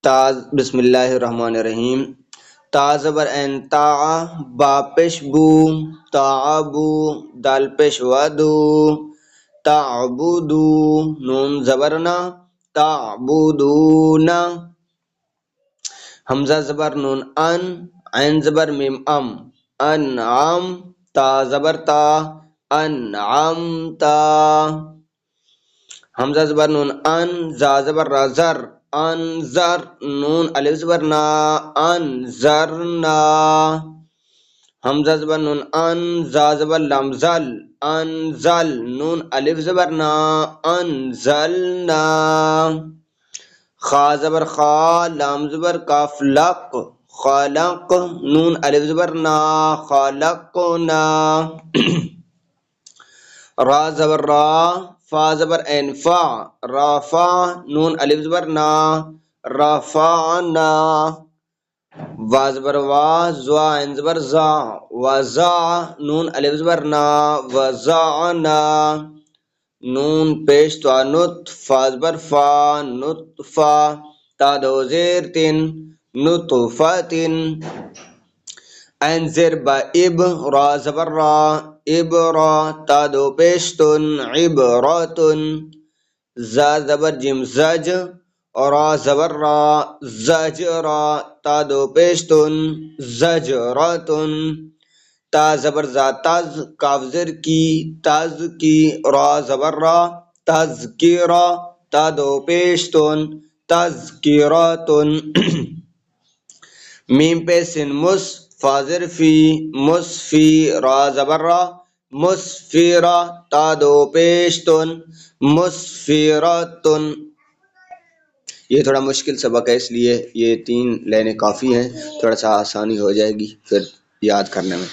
بسم اللہ الرحمن الرحیم. تا زبر این تا، با پیش بو، تعبو، دال پیش ودو، تعبدو، نون زبرنا، تعبدونا، حمزہ زبر نون ان، عین زبر میم ام، انعم، تا زبر تا، انعمتا، حمزہ زبر نون ان، زا زبر را زر، انذر، نون الف زبر نا، انذرنا، حمزہ زبر نون ان، زا زبر لام زل، انزل، نون الف زبر نا، انزلنا، خا زبر خا، لام زبر کاف لق، خلق، نون الف زبر نا، خلقنا، را زبر را، فا زبر این فا، رافع، نون الف زبر نا، رفعنا، وا زبر وا، زوا عین زبر زا، وزا، نون الف زبر نا، وزعنا، نون پیش تو نط، فا زبر فا، نطفا، تا دو زیر تن، نطفتن، عین زیر با اب، را زبر را، ابرا، تا دو پیشتن، عبراتن، زا زبر جیم زج، را زبر را، زجرا، تا دو پیشتن، زجراتن، تا زبر زا تز، کاف زر کی، تز کی، را زبر را، تذکرہ، تا دو پیشتن، تذکراتن، میم پہ سن مس، فا زر فی، مسفی، را زبر را، مسفرہ، تا دو پیشتن، مسفراتن. یہ تھوڑا مشکل سبق ہے، اس لیے یہ 3 لائنیں کافی ہیں، تھوڑا سا آسانی ہو جائے گی پھر یاد کرنے میں.